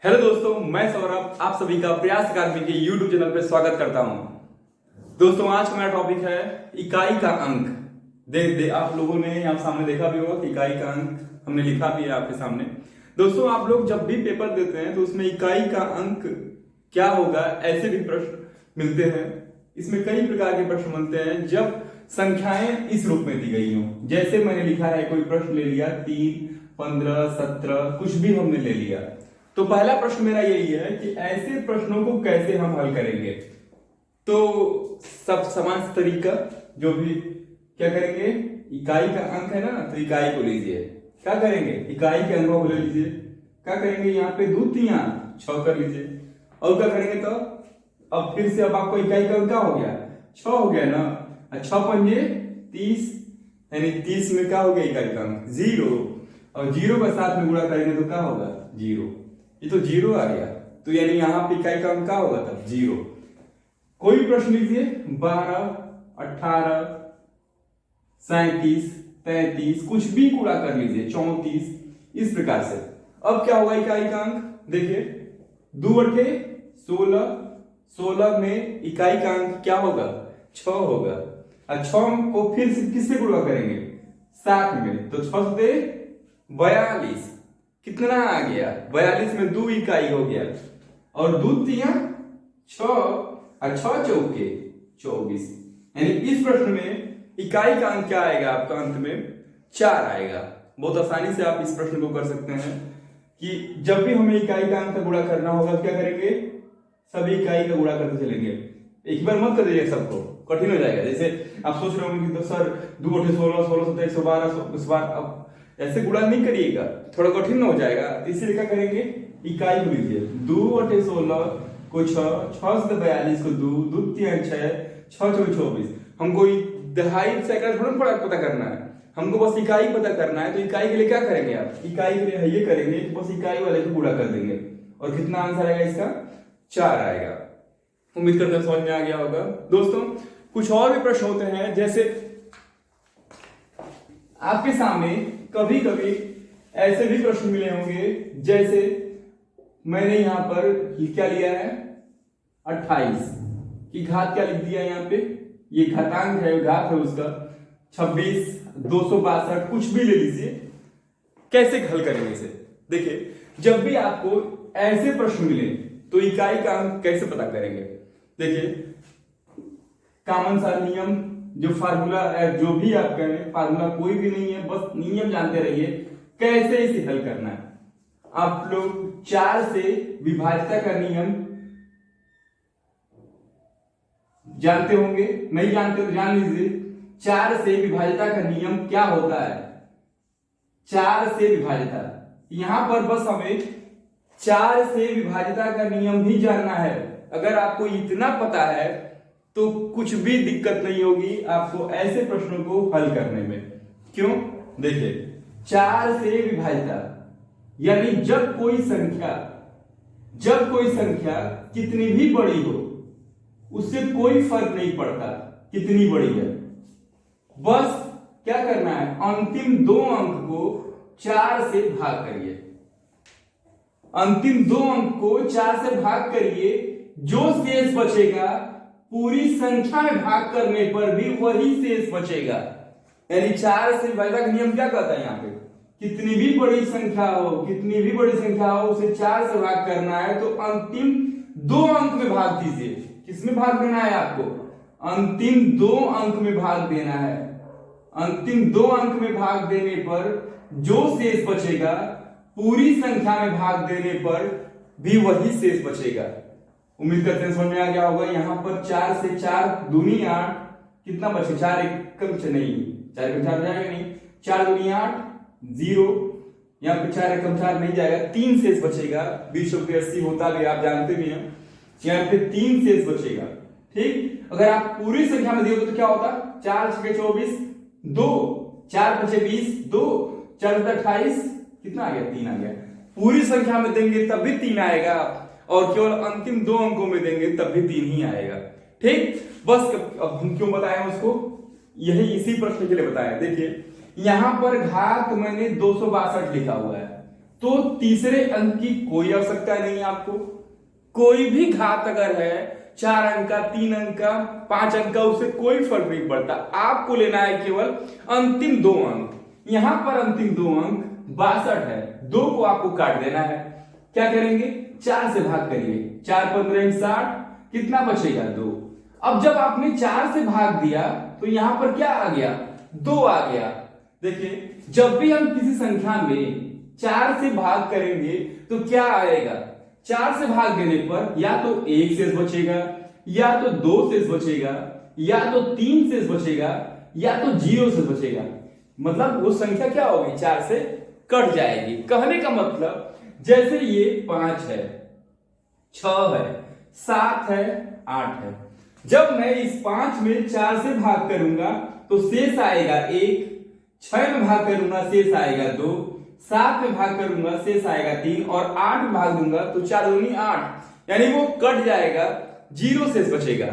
Hello दोस्तों, मैं सौरभ आप सभी का प्रयास अकादमी के YouTube चैनल पर स्वागत करता हूं। दोस्तों, आज का मेरा टॉपिक है इकाई का अंक। आप लोगों ने यहाँ सामने देखा भी होगा कि इकाई का अंक हमने लिखा भी है आपके सामने। दोस्तों, आप लोग जब भी पेपर देते हैं तो उसमें इकाई का अंक क्या होगा ऐसे भी प्रश्न मिलते हैं। इसमें कई प्रकार के प्रश्न मिलते हैं जब संख्याएं इस रूप में दी गई हो। जैसे मैंने लिखा है, कोई प्रश्न ले लिया 3, 15, 17 कुछ भी हमने ले लिया। तो पहला प्रश्न मेरा यही है कि ऐसे प्रश्नों को कैसे हम हल करेंगे। तो सब समान तरीका जो भी क्या करेंगे, इकाई का अंक है ना, तो इकाई को लीजिए। क्या करेंगे, इकाई के अंकों को ले लीजिए। क्या करेंगे, यहाँ पे 2 3 6 कर लीजिए। और क्या करेंगे, तो अब फिर से अब आपको इकाई का अंक क्या हो गया, 6 हो गया ना। 6 पंजे 30, यानी 30 में क्या हो गया इकाई का अंक 0। और 0 का साथ में गुणा करेंगे तो क्या होगा 0। ये तो 0 आ गया, तो यानी यहाँ पे इकाई का अंक क्या होगा तब 0। कोई प्रश्न लीजिए 12, 18, 37, 33 कुछ भी गुणा कर लीजिए 34, इस प्रकार से। अब क्या होगा इकाई का अंक, देखिए 2 8 16, 16 में इकाई का अंक क्या होगा 6 होगा। और 6 को फिर से किससे गुणा करेंगे 7 में, तो 6 से 42 कितना आ गया 42 में 2 इकाई हो गया। और 2 3 6 और 6 चौके 24, यानी इस प्रश्न में इकाई का अंक क्या आएगा आपका, अंत में 4 आएगा। बहुत आसानी से आप इस प्रश्न को कर सकते हैं कि जब भी हमें इकाई का अंक का गुणा करना होगा क्या करेंगे, सभी इकाई का गुणा करते चलेंगे। एक बार मत कर दीजिए, सबको कठिन हो जाएगा। जैसे आप सोच रहे होंगे कि तो सर 2 8 16, 16 7 112 इस बार अब ऐसे गुणा नहीं करिएगा, थोड़ा कठिन हो जाएगा। इसीलिए क्या करेंगे, इकाई को लीजिए। 2 8 16 को 6, 6 से 42 को 2, 2 3 6, 6 4 24। हमको दहाई सेकंड थोड़ा पता करना है, हमको बस इकाई पता करना है। तो इकाई के लिए क्या करेंगे आप, इकाई के लिए ये करेंगे कि बस इकाई वाले को गुणा कर देंगे। और कितना आंसर आएगा इसका 4 आएगा। उम्मीद करते हैं समझ में आ गया होगा। दोस्तों, कुछ और भी प्रश्न होते हैं, जैसे आपके सामने कभी कभी ऐसे भी प्रश्न मिले होंगे। जैसे मैंने यहां पर क्या लिया है 28 की घात क्या लिख दिया यहाँ पे, ये घातांक है, घात है उसका 26, 262 कुछ भी ले लीजिए। कैसे हल करेंगे इसे, देखिए जब भी आपको ऐसे प्रश्न मिले तो इकाई का अंक कैसे पता करेंगे। देखिए कॉमन सा नियम, जो फार्मूला है, जो भी आप कहें, फार्मूला कोई भी नहीं है, बस नियम जानते रहिए कैसे इसे हल करना है। आप लोग 4 से विभाज्यता का नियम जानते होंगे, नहीं जानते तो जान लीजिए। 4 से विभाज्यता का नियम क्या होता है, 4 से विभाज्यता। यहां पर बस हमें 4 से विभाज्यता का नियम भी जानना है। अगर आपको इतना पता है तो कुछ भी दिक्कत नहीं होगी आपको ऐसे प्रश्नों को हल करने में। क्यों, देखिए 4 से विभाज्यता यानी जब कोई संख्या कितनी भी बड़ी हो उससे कोई फर्क नहीं पड़ता कितनी बड़ी है, बस क्या करना है, अंतिम 2 अंक को 4 से भाग करिए। अंतिम 2 अंक को 4 से भाग करिए, जो शेष बचेगा पूरी संख्या में भाग करने पर भी वही शेष बचेगा। यानी 4 से विभाज्यता का नियम क्या कहता है, यहाँ पे कितनी भी बड़ी संख्या हो उसे 4 से भाग करना है तो अंतिम 2 अंक में भाग दीजिए। किसमें भाग देना है आपको, अंतिम 2 अंक में भाग देना है। अंतिम 2 अंक में भाग देने पर जो शेष बचेगा पूरी संख्या में भाग देने पर भी वही शेष बचेगा। उम्मीद करते हैं समझ में आ गया होगा। यहाँ पर 4 से 4 दूनी 8 कितना बचे, 4 एकम नहीं, 4 एकम 4 जाएगा नहीं, 4 दूनी 8 0, यहाँ पे 4 एकम 4 नहीं जाएगा, 3 शेष बचेगा। 20 × 80 होता भी आप जानते भी हैं, यहाँ पे 3 शेष बचेगा। ठीक, अगर आप पूरी संख्या में दिए तो क्या होता, 4 × 6 24 2, 4 × 5 20 2, 4 × 28 कितना आ गया 3 आ गया। पूरी संख्या में देंगे तब भी 3 आएगा, और केवल अंतिम 2 अंकों में देंगे तब भी 3 ही आएगा। ठीक, बस अब हम क्यों बताएं उसको, यही इसी प्रश्न के लिए बताया। देखिए यहां पर घात मैंने 262 लिखा हुआ है, तो तीसरे अंक की कोई आवश्यकता नहीं है आपको। कोई भी घात अगर है 4 अंक का, 3 अंक का, 5 अंक का, उससे कोई फर्क नहीं पड़ता। आपको लेना है केवल अंतिम 2 अंक। यहां पर अंतिम 2 अंक 62 है, 2 को आपको काट देना है। क्या करेंगे, 4 से भाग करिए, 4 15 60, कितना बचेगा 2। अब जब आपने 4 से भाग दिया तो यहां पर क्या आ गया, 2 आ गया। देखिए जब भी हम किसी संख्या में 4 से भाग करेंगे तो क्या आएगा, 4 से भाग देने पर या तो 1 शेष बचेगा, या तो 2 शेष बचेगा, या तो 3 शेष बचेगा, या तो 0 शेष बचेगा। मतलब वो संख्या क्या होगी, 4 से कट जाएगी। कहने का मतलब जैसे ये 5 है, 6 है, 7 है, 8 है, जब मैं इस 5 में 4 से भाग करूंगा तो शेष आएगा 1, 6 में भाग करूंगा शेष आएगा 2, 7 में भाग करूंगा शेष आएगा 3, और 8 में भाग दूंगा तो 4 दूनी 8, यानी वो कट जाएगा, 0 शेष बचेगा।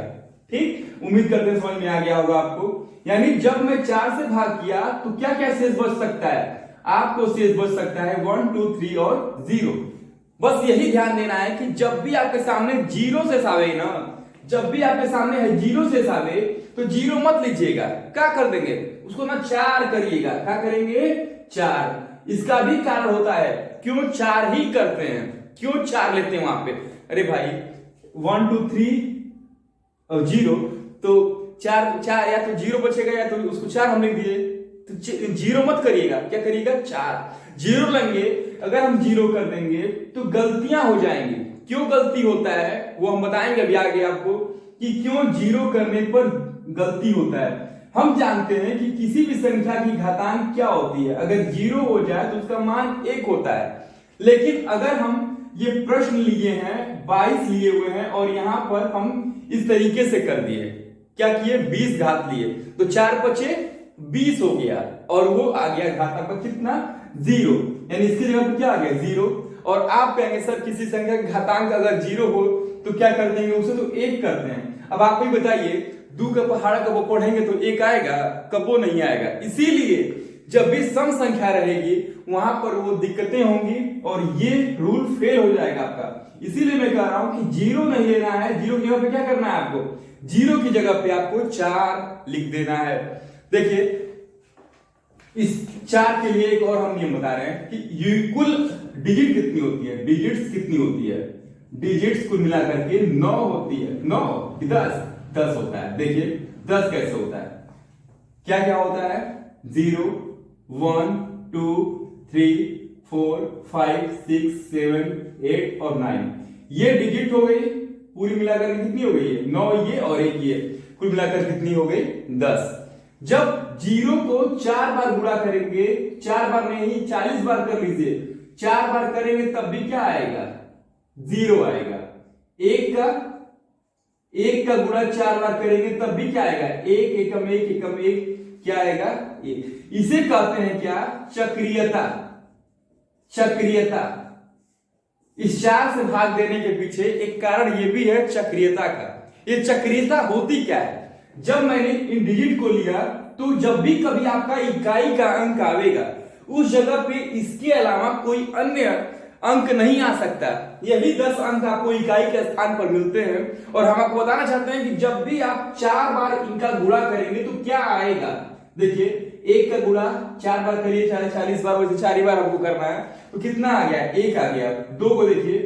ठीक, उम्मीद करते हैं समझ में आ गया होगा आपको। यानी जब मैं 4 से भाग किया तो क्या क्या शेष बच सकता है, आपको शेष बच सकता है 1 2 3 और 0। बस यही ध्यान देना है कि जब भी आपके सामने 0 शेष आवे ना, जब भी आपके सामने है 0 शेष आवे तो 0 मत लीजिएगा, क्या कर देंगे उसको ना 4 करिएगा। क्या करेंगे, 4। इसका भी कारण होता है, क्यों 4 ही करते हैं, क्यों 4 लेते हैं वहां पे। अरे भाई 1 2 3 और 0, तो 4 या तो 0 बचेगा या तो उसको 4 हम लिख दिए, तो 0 मत करिएगा, क्या करिएगा 4। 0 लेंगे, अगर हम 0 कर देंगे तो गलतियां हो जाएंगी। क्यों गलती होता है वो हम बताएंगे अभी आगे आपको कि क्यों 0 करने पर गलती होता है। हम जानते हैं कि किसी भी संख्या की घातांक क्या होती है, अगर 0 हो जाए तो उसका मान 1 होता है। लेकिन अगर हम ये प्रश्न लिए हैं, 22 लिए हुए हैं, और यहां पर हम इस तरीके से कर दिए, क्या किए 20 घात लिए, तो 4 बचे 20 हो गया, और वो आ गया घातांक पर कितना 0, यानी इसकी जगह पर क्या आ गया 0। और आप कहेंगे सर किसी संख्या का घातांक अगर 0 हो तो क्या कर देंगे, उसे तो 1 करते हैं। अब आप ही बताइए, 2 का पहाड़ा कब वो पढ़ेंगे तो 1 आएगा, कबो नहीं आएगा। इसीलिए जब भी सम संख्या रहेगी वहां पर वो दिक्कतें होंगी और ये रूल फेल हो जाएगा आपका। इसीलिए मैं कह रहा हूं कि 0 नहीं लेना है, 0 की जगह पे क्या करना है आपको, 0 की जगह पे आपको 4 लिख देना है। देखिए इस 4 के लिए एक और हम नियम बता रहे हैं कि कुल डिजिट कितनी होती है, डिजिट्स कितनी होती है, डिजिट्स कुल मिलाकर के 9 होती है। 9 कि 10 होता है। देखिए 10 कैसे होता है, क्या क्या होता है, 0 1 2 3 4 5 6 7 8 और 9, ये डिजिट हो गई, पूरी मिलाकर कितनी हो गई है 9, ये और एक ये, कुल मिलाकर कितनी हो गई 10। जब 0 को 4 बार गुणा करेंगे, 4 बार नहीं 40 बार कर लीजिए, 4 बार करेंगे तब भी क्या आएगा 0 आएगा। 1 का गुणा 4 बार करेंगे तब भी क्या आएगा 1 एकम 1 एकम 1, क्या आएगा 1। इसे कहते हैं क्या, चक्रीयता। चक्रीयता, इस 4 से भाग देने के पीछे एक कारण ये भी है चक्रीयता का। ये चक्रीयता होती क्या है, जब मैंने इन डिजिट को लिया तो जब भी कभी आपका इकाई का अंक आवेगा उस जगह पे इसके अलावा कोई अन्य अंक नहीं आ सकता। यही 10 अंक आपको इकाई के स्थान पर मिलते हैं। और हम आपको बताना चाहते हैं कि जब भी आप 4 बार इनका गुणा करेंगे तो क्या आएगा। देखिए 1 का गुणा 4 बार करिए, 40 बार, वैसे 4 ही बार हमको करना है, तो कितना आ गया 1 आ गया। 2 को देखिए,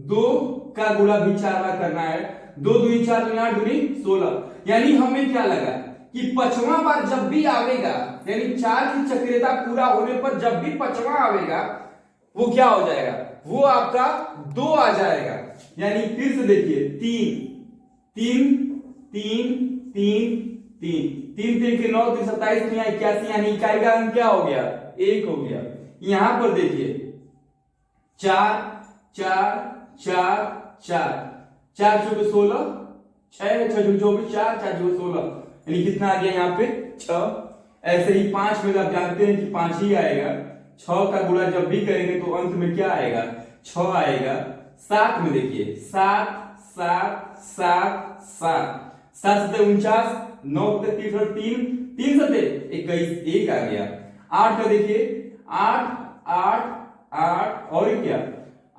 2 का गुणा भी 4 बार करना है, 2 दूनी 4 दूनी 8 दूनी 16, यानी हमें क्या लगा कि 5वां बार जब भी आवेगा, यानी 4 की चक्रीयता पूरा होने पर जब भी 5वां आवेगा वो क्या हो जाएगा, वो आपका 2 आ जाएगा। यानी फिर से देखिए 3 3 3 3 3 3 3 के 9 3 27 3 81, यानी इकाई का अंक क्या हो गया 1 हो गया। यहां पर देखिए 4 4 4 4 4 चौके 16, 6 6 24, 4 4 चौके 16, यानी कितना आ गया यहाँ पे 6। ऐसे ही 5 में आप जानते हैं कि 5 ही आएगा। 6 का गुणा जब भी करेंगे तो अंत में क्या आएगा 6 आएगा। 7 में देखिए 7 7 7 7 7 7 49, 9 63, 3 3 7 21, 1 आ गया। 8 का देखिए 8 8 8 और ये क्या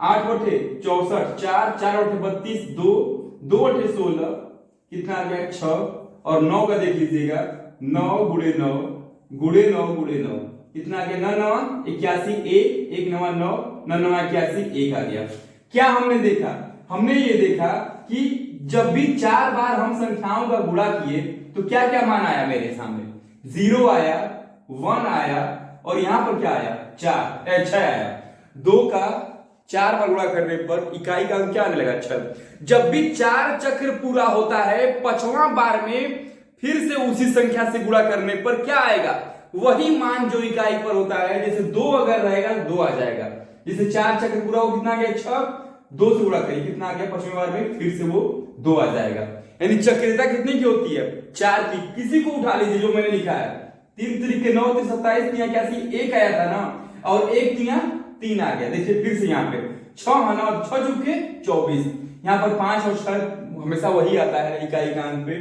8 बटे 64, 4 4 बटे 32, 2 2 बटे 16, कितना आ गया 6, और 9 का देख लीजिएगा 9 गुणे 9 गुणे 9 गुणे 9, कितना आ गया 9 9 81, 1 9 9 9 9 81, 1 आ गया। क्या हमने देखा, हमने ये देखा कि जब भी 4 बार हम संख्याओं का गुणा किए तो क्या क्या मान आया मेरे सामने, 0 आया, 1 आया, और यहां पर क्या आया 6 आया। 2 का 4 बार गुणा करने पर इकाई का अंक क्या आने लगा 6। जब भी 4 चक्र पूरा होता है 5वां बार में फिर से उसी संख्या से गुणा करने पर क्या आएगा, वही मान जो इकाई पर होता है। जैसे 2 अगर रहेगा 2 आ जाएगा, जैसे 4 चक्र पूरा हो कितना आ गया 6, 2 से गुणा करिए कितना आ गया 5वें बार में फिर से वो 2 आ जाएगा। यानी चक्रियता कितनी की होती है 4 की। किसी को उठा लीजिए जो मैंने लिखा है, 3 3 9 3 27 3 81, 1 आया था ना, और 1 3 आ गया। देखिए फिर से यहाँ पे 6 है ना, और 6 चुके 24, यहाँ पर 5 और 6 हमेशा वही आता है इकाई का अंक पे।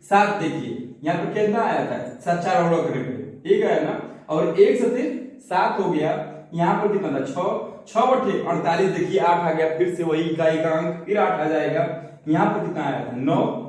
7 देखिए यहाँ पर कितना आया था 7 4 और करने पे 1 आया ना, और 1 से 7 हो गया। यहाँ पर कितना था 6 बटे 48, देखिए 8 आ गया, फिर से वही इकाई का अंक फिर 8 आ जाएगा। यहाँ पर कितना आया था 9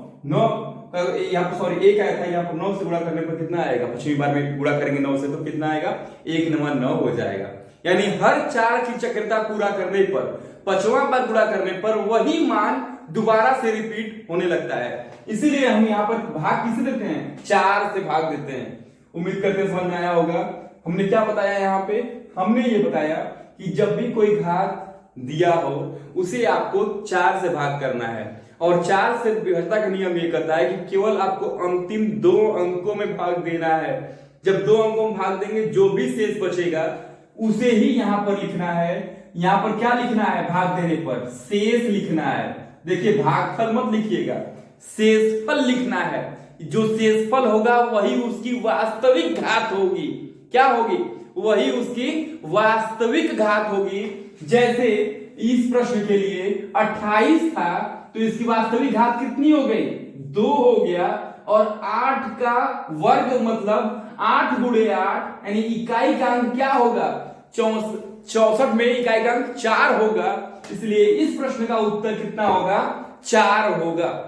यहाँ पर सॉरी 1 आया था, यहाँ पर 9 से गुणा करने पर कितना आएगा, 5वीं बार में गुणा करेंगे 9 से तो कितना आएगा 1 9 9 हो जाएगा। यानी हर 4 की चक्रियता पूरा करने पर 5वां बार गुणा करने पर वही मान दोबारा से रिपीट होने लगता है। इसीलिए हम यहाँ पर भाग किसे देते हैं 4 से भाग देते हैं। उम्मीद करते हैं समझ में आया होगा। हमने क्या बताया यहाँ पे, हमने ये बताया कि जब भी कोई घात दिया हो उसे आपको 4 से भाग करना है, और 4 से विभाज्यता का नियम ये कहता है कि केवल आपको अंतिम 2 अंकों में भाग देना है। जब 2 अंकों में भाग देंगे जो भी शेष बचेगा उसे ही यहाँ पर लिखना है। यहाँ पर क्या लिखना है, भाग देने पर शेष लिखना है। देखिए भागफल मत लिखिएगा, शेषफल लिखना है। जो शेषफल होगा वही उसकी वास्तविक घात होगी। क्या होगी, वही उसकी वास्तविक घात होगी। जैसे इस प्रश्न के लिए 28 था तो इसकी वास्तविक घात कितनी हो गई 2 हो गया, और 8 का वर्ग मतलब 8 गुणे 8, यानी इकाई का अंक क्या होगा 64 में इकाई का अंक 4 होगा। इसलिए इस प्रश्न का उत्तर कितना होगा 4 होगा।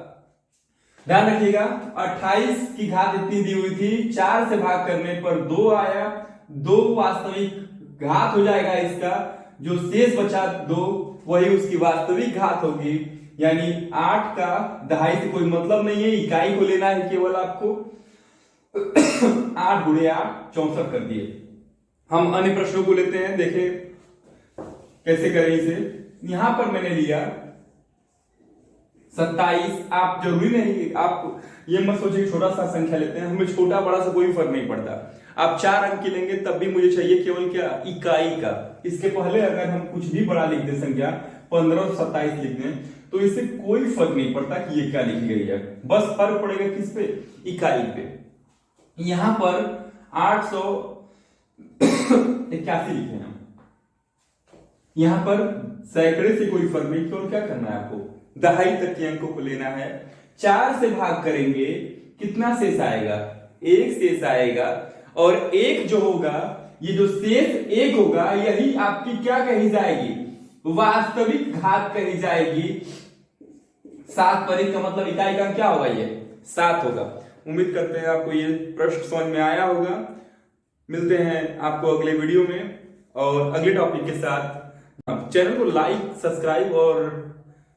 ध्यान रखिएगा 28 की घात इतनी दी हुई थी, 4 से भाग करने पर 2 आया, 2 वास्तविक घात हो जाएगा इसका, जो शेष बचा 2 वही उसकी वास्तविक घात होगी। यानी 8 का दहाई से कोई मतलब नहीं है, इकाई को लेना है केवल आपको। 8 गुणे 8 64 कर दिए। हम अन्य प्रश्नों को लेते हैं, देखें कैसे करें इसे। यहां पर मैंने लिया 27। आप जरूरी नहीं, आप ये मत सोचिए छोटा सा संख्या लेते हैं, हमें छोटा बड़ा से कोई फर्क नहीं पड़ता। आप 4 अंक की लेंगे तब भी मुझे चाहिए केवल क्या इकाई का। इसके पहले अगर हम कुछ भी बड़ा लिख दे संख्या 15 और 27 लिख दें तो इससे कोई फर्क नहीं पड़ता कि ये क्या लिखी गई है, बस फर्क पड़ेगा किस पे, इकाई पे। यहां पर 881 लिखे हैं, यहां पर सैकड़े से कोई फर्क नहीं, केवल क्या करना है आपको दहाई तक के अंकों को लेना है। 4 से भाग करेंगे कितना शेष आएगा 1 शेष आएगा, और 1 जो होगा ये जो शेष 1 होगा यही आपकी क्या कही जाएगी वास्तविक घात कही जाएगी। 7 पर 1 का मतलब इकाई का क्या होगा ये 7 होगा। उम्मीद करते हैं आपको ये प्रश्न समझ में आया होगा। मिलते हैं आपको अगले वीडियो में और अगले टॉपिक के साथ। चैनल को लाइक सब्सक्राइब और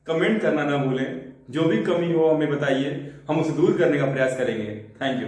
कमेंट करना ना भूलें। जो भी कमी हो हमें बताइए, हम उसे दूर करने का प्रयास करेंगे। Thank you.